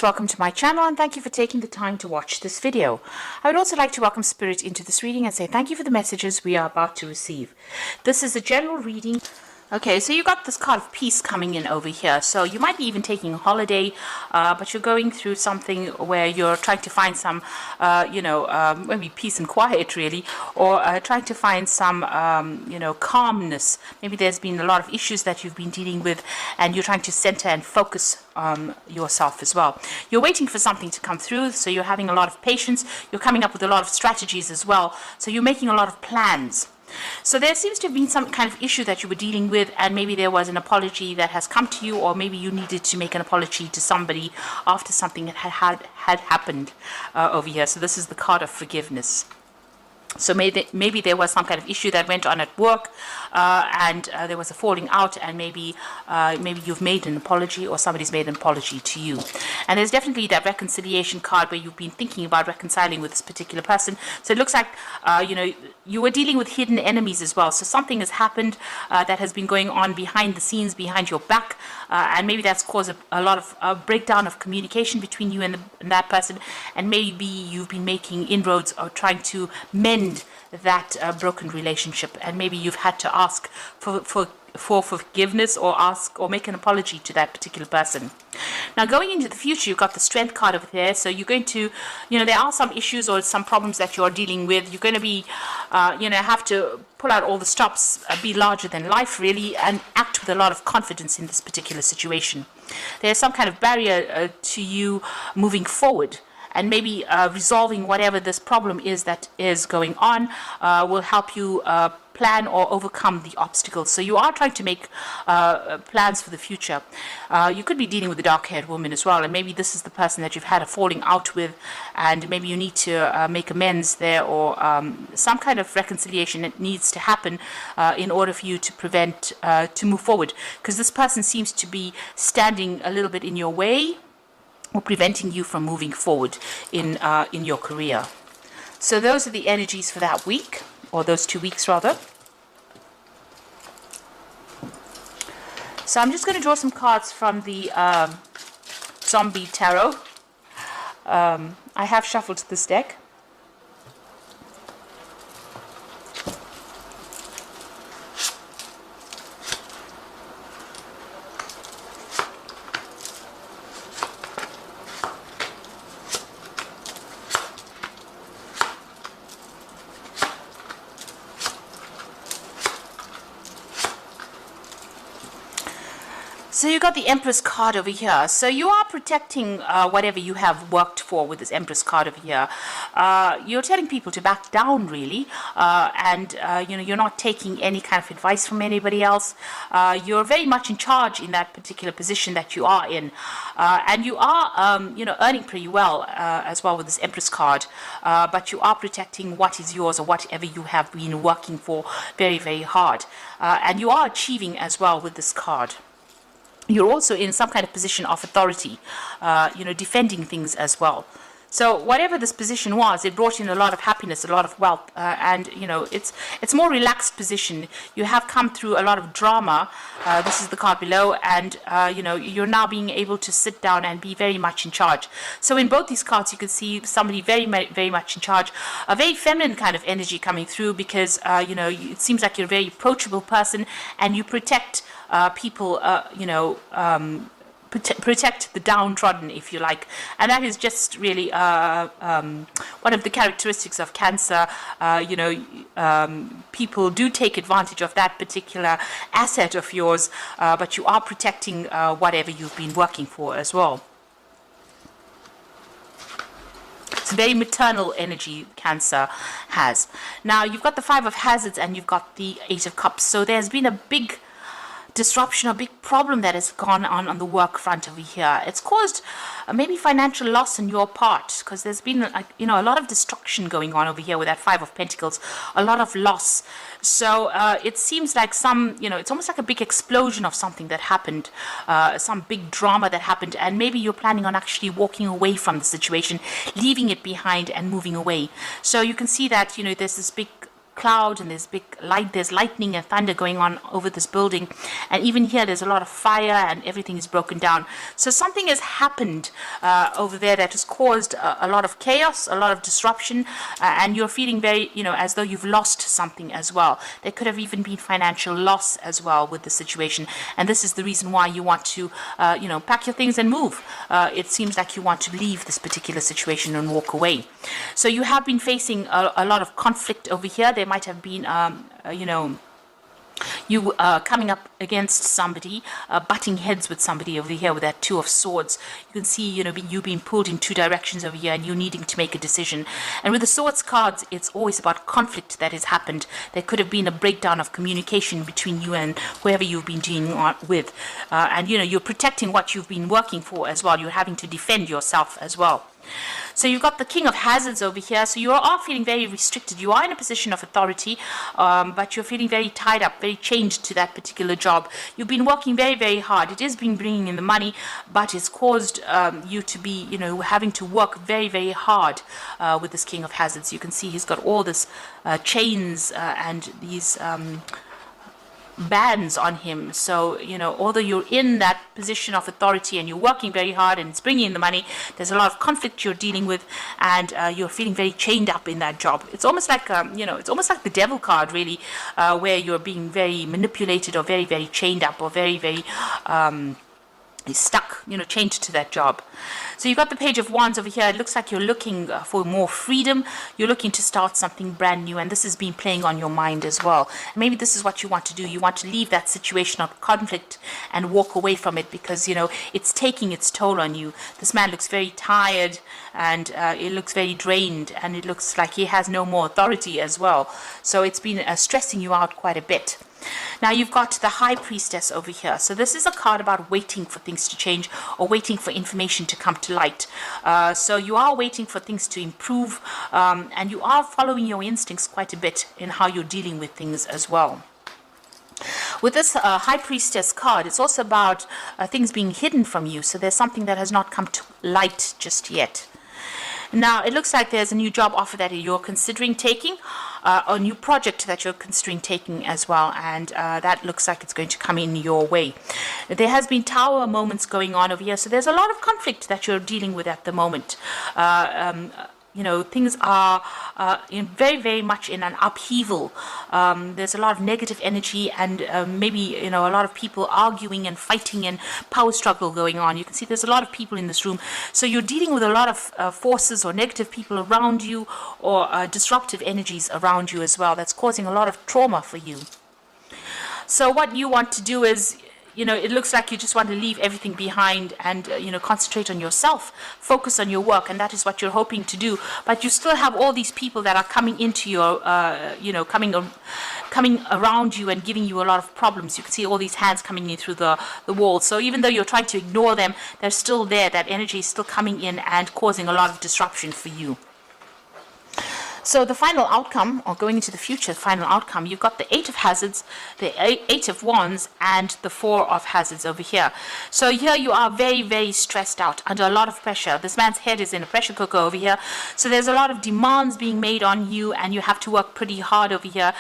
Welcome to my channel and thank you for taking the time to watch this video. I would also like to welcome Spirit into this reading and say thank you for the messages we are about to receive. This is a general reading. Okay, so you got this card of peace coming in over here. So you might be even taking a holiday, but you're going through something where you're trying to find some, maybe peace and quiet really, or trying to find some, calmness. Maybe there's been a lot of issues that you've been dealing with and you're trying to center and focus yourself as well. You're waiting for something to come through, so you're having a lot of patience. You're coming up with a lot of strategies as well. So you're making a lot of plans. So there seems to have been some kind of issue that you were dealing with, and maybe there was an apology that has come to you, or maybe you needed to make an apology to somebody after something that had happened over here. So this is the card of forgiveness. So maybe there was some kind of issue that went on at work, and there was a falling out, and maybe you've made an apology, or somebody's made an apology to you. And there's definitely that reconciliation card where you've been thinking about reconciling with this particular person. So it looks like you were dealing with hidden enemies as well. So something has happened that has been going on behind the scenes, behind your back, and maybe that's caused a lot of breakdown of communication between you and that person. And maybe you've been making inroads or trying to mend that broken relationship, and maybe you've had to ask for forgiveness, or ask or make an apology to that particular person. Now going into the future, you've got the strength card over there. So you're going to, there are some issues or some problems that you're dealing with. You're going to be have to pull out all the stops, be larger than life really, and act with a lot of confidence in this particular situation. There's some kind of barrier to you moving forward. And maybe resolving whatever this problem is that is going on will help you plan or overcome the obstacles. So you are trying to make plans for the future. You could be dealing with a dark-haired woman as well, and maybe this is the person that you've had a falling out with, and maybe you need to make amends there, or some kind of reconciliation that needs to happen in order for you to prevent to move forward, because this person seems to be standing a little bit in your way, or preventing you from moving forward in your career. So those are the energies for that week, or those 2 weeks rather. So I'm just going to draw some cards from the Zombie Tarot. I have shuffled this deck. So you got the Empress card over here. So you are protecting whatever you have worked for with this Empress card over here. You're telling people to back down really, and you're not taking any kind of advice from anybody else. You're very much in charge in that particular position that you are in, and you are earning pretty well as well with this Empress card. But you are protecting what is yours, or whatever you have been working for very, very hard, and you are achieving as well with this card. You're also in some kind of position of authority, defending things as well. So whatever this position was, it brought in a lot of happiness, a lot of wealth, and it's more relaxed position. You have come through a lot of drama. This is the card below, and you're now being able to sit down and be very much in charge. So in both these cards, you can see somebody very, very much in charge, a very feminine kind of energy coming through, because it seems like you're a very approachable person, and you protect people, protect the downtrodden, if you like. And that is just really one of the characteristics of Cancer. People do take advantage of that particular asset of yours, but you are protecting whatever you've been working for as well. It's very maternal energy Cancer has. Now you've got the Five of Hazards, and you've got the Eight of Cups. So there's been a big disruption, a big problem that has gone on the work front over here. It's caused maybe financial loss on your part, because there's been a lot of destruction going on over here with that Five of Pentacles, a lot of loss. So it seems like it's almost like a big explosion of something that happened, some big drama that happened, and maybe you're planning on actually walking away from the situation, leaving it behind and moving away. So you can see that there's this big cloud, and there's big light, there's lightning and thunder going on over this building. And even here, there's a lot of fire and everything is broken down. So something has happened over there that has caused a lot of chaos, a lot of disruption, and you're feeling very, as though you've lost something as well. There could have even been financial loss as well with the situation. And this is the reason why you want to, pack your things and move. It seems like you want to leave this particular situation and walk away. So you have been facing a lot of conflict over here. There might have been, you coming up against somebody, butting heads with somebody over here with that Two of Swords. You can see, you being pulled in two directions over here and you needing to make a decision. And with the Swords cards, it's always about conflict that has happened. There could have been a breakdown of communication between you and whoever you've been dealing with. And, you're protecting what you've been working for as well. You're having to defend yourself as well. So you've got the King of Hazards over here. So you are feeling very restricted. You are in a position of authority, but you're feeling very tied up, very chained to that particular job. You've been working very, very hard. It has been bringing in the money, but it's caused you to be, having to work very, very hard with this King of Hazards. You can see he's got all this chains and these bands on him. So, although you're in that position of authority and you're working very hard and it's bringing in the money, there's a lot of conflict you're dealing with, and you're feeling very chained up in that job. It's almost like, it's almost like the Devil card, really, where you're being very manipulated or very, very chained up or very, very stuck, chained to that job. So you've got the Page of Wands over here. It looks like you're looking for more freedom. You're looking to start something brand new, and this has been playing on your mind as well. And maybe this is what you want to do. You want to leave that situation of conflict and walk away from it because, it's taking its toll on you. This man looks very tired, and it looks very drained, and it looks like he has no more authority as well. So it's been stressing you out quite a bit. Now you've got the High Priestess over here. So this is a card about waiting for things to change or waiting for information to come to light. So you are waiting for things to improve, and you are following your instincts quite a bit in how you're dealing with things as well. With this High Priestess card, it's also about things being hidden from you. So there's something that has not come to light just yet. Now, it looks like there's a new job offer that you're considering taking, a new project that you're considering taking as well, and that looks like it's going to come in your way. There has been Tower moments going on over here, so there's a lot of conflict that you're dealing with at the moment. Things are very, very much in an upheaval. There's a lot of negative energy and maybe, a lot of people arguing and fighting and power struggle going on. You can see there's a lot of people in this room. So you're dealing with a lot of forces or negative people around you, or disruptive energies around you as well. That's causing a lot of trauma for you. So what you want to do is, it looks like you just want to leave everything behind and, concentrate on yourself, focus on your work, and that is what you're hoping to do. But you still have all these people that are coming into your, coming around you and giving you a lot of problems. You can see all these hands coming in through the wall. So even though you're trying to ignore them, they're still there. That energy is still coming in and causing a lot of disruption for you. So the final outcome, or going into the future, final outcome, you've got the Eight of Hazards, the Eight of Wands, and the Four of Hazards over here. So here you are very, very stressed out, under a lot of pressure. This man's head is in a pressure cooker over here. So there's a lot of demands being made on you, and you have to work pretty hard over here.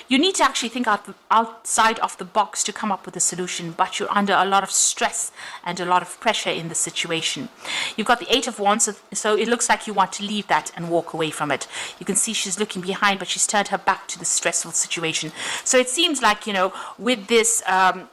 You need to actually think outside of the box to come up with a solution, but you're under a lot of stress and a lot of pressure in the situation. You've got the Eight of Wands, so it looks like you want to leave that and walk away from it. You can see she's looking behind, but she's turned her back to the stressful situation. So it seems like, with this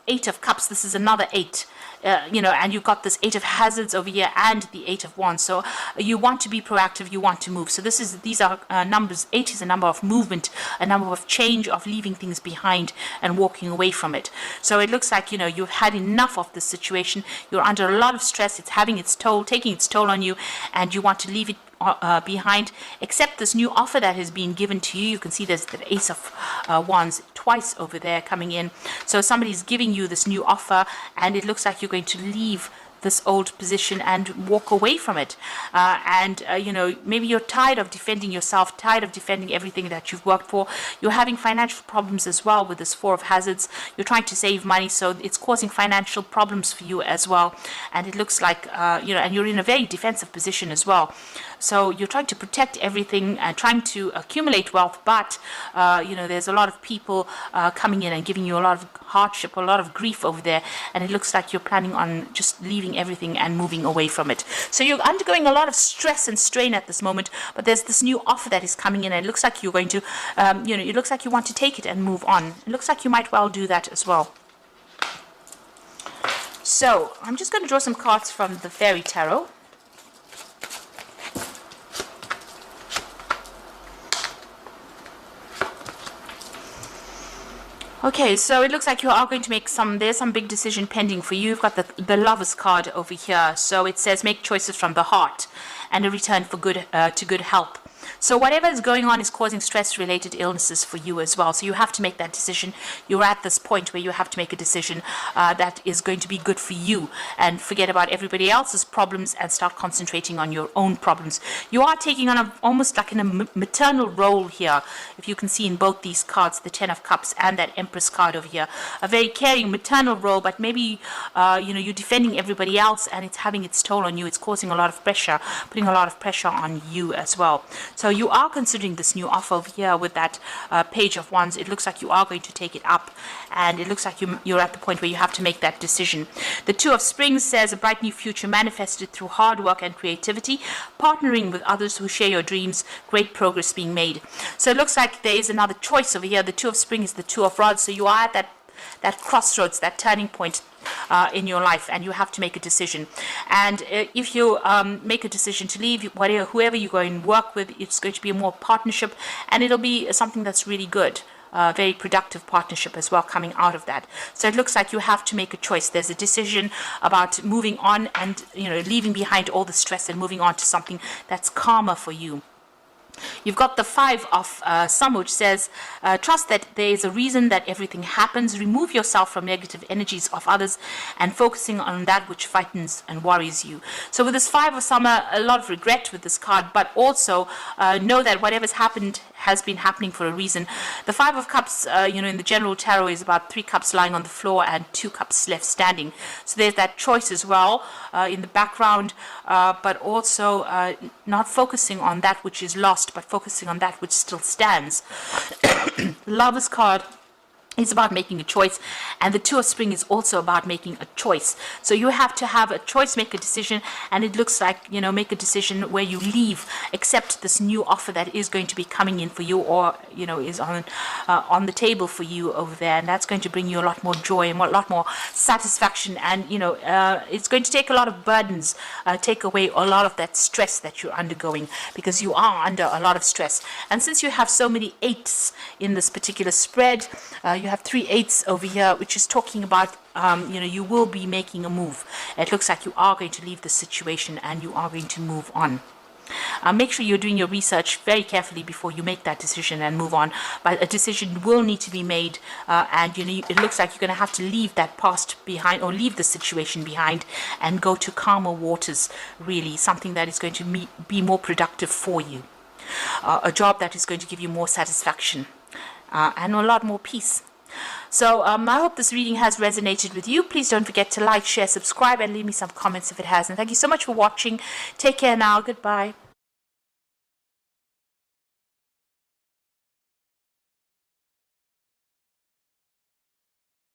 Eight of Cups, this is another eight. And you've got this Eight of Hazards over here and the Eight of Wands. So you want to be proactive, you want to move. So these are numbers. 8 is a number of movement, a number of change, of leaving things behind and walking away from it. So it looks like, you've had enough of this situation. You're under a lot of stress. It's having its toll, taking its toll on you, and you want to leave it behind, except this new offer that has been given to you. You can see there's the Ace of Wands twice over there coming in. So somebody's giving you this new offer, and it looks like you're going to leave this old position and walk away from it. You know, maybe you're tired of defending yourself, tired of defending everything that you've worked for. You're having financial problems as well with this Four of Hazards. You're trying to save money, so it's causing financial problems for you as well. And it looks like, you know, and you're in a very defensive position as well. So you're trying to protect everything and trying to accumulate wealth, but you know, there's a lot of people coming in and giving you a lot of hardship, a lot of grief over there, and it looks like you're planning on just leaving everything and moving away from it. So you're undergoing a lot of stress and strain at this moment, but there's this new offer that is coming in, and it looks like you're going to, you know, it looks like you want to take it and move on. It looks like you might well do that as well. So I'm just going to draw some cards from the Fairy Tarot. Okay, so it looks like you are going to make there's some big decision pending for you. You've got the Lovers card over here. So it says make choices from the heart and a return for good help. So whatever is going on is causing stress-related illnesses for you as well. So you have to make that decision. You're at this point where you have to make a decision that is going to be good for you, and forget about everybody else's problems and start concentrating on your own problems. You are taking on almost like in a maternal role here, if you can see in both these cards, the Ten of Cups and that Empress card over here. A very caring maternal role, but maybe you know, you're defending everybody else and it's having its toll on you. It's causing a lot of pressure, putting a lot of pressure on you as well. So you are considering this new offer over here with that Page of Wands. It looks like you are going to take it up, and it looks like you're at the point where you have to make that decision. The Two of Springs says a bright new future manifested through hard work and creativity, partnering with others who share your dreams, great progress being made. So it looks like there is another choice over here. The Two of Springs is the Two of Rods, so you are at that crossroads, that turning point in your life, and you have to make a decision. And if you make a decision to leave, whoever you go and work with, it's going to be a more partnership, and it'll be something that's really good. Very productive partnership as well coming out of that. So it looks like you have to make a choice. There's a decision about moving on and, you know, leaving behind all the stress and moving on to something that's calmer for you. You've got the Five of Summer, which says, trust that there is a reason that everything happens. Remove yourself from negative energies of others and focusing on that which frightens and worries you. So with this Five of Summer, a lot of regret with this card, but also know that whatever's happened has been happening for a reason. The Five of Cups, you know, in the general tarot is about 3 cups lying on the floor and 2 cups left standing. So there's that choice as well in the background, but also not focusing on that which is lost, but focusing on that which still stands. Lover's card is about making a choice, and the Two of Spring is also about making a choice. So you have to have a choice, make a decision, and it looks like, you know, make a decision where you leave, accept this new offer that is going to be coming in for you, or, you know, is on the table for you over there, and that's going to bring you a lot more joy and a lot more satisfaction, and, you know, it's going to take a lot of burdens, take away a lot of that stress that you're undergoing, because you are under a lot of stress. And since you have so many 8s in this particular spread, you have 3 8s over here, which is talking about, you know, you will be making a move. It looks like you are going to leave the situation and you are going to move on. Make sure you're doing your research very carefully before you make that decision and move on. But a decision will need to be made, and, you know, it looks like you're going to have to leave that past behind, or leave the situation behind, and go to calmer waters, really, something that is going to be more productive for you. A job that is going to give you more satisfaction and a lot more peace. So I hope this reading has resonated with you. Please don't forget to like, share, subscribe, and leave me some comments if it has. And thank you so much for watching. Take care now. Goodbye.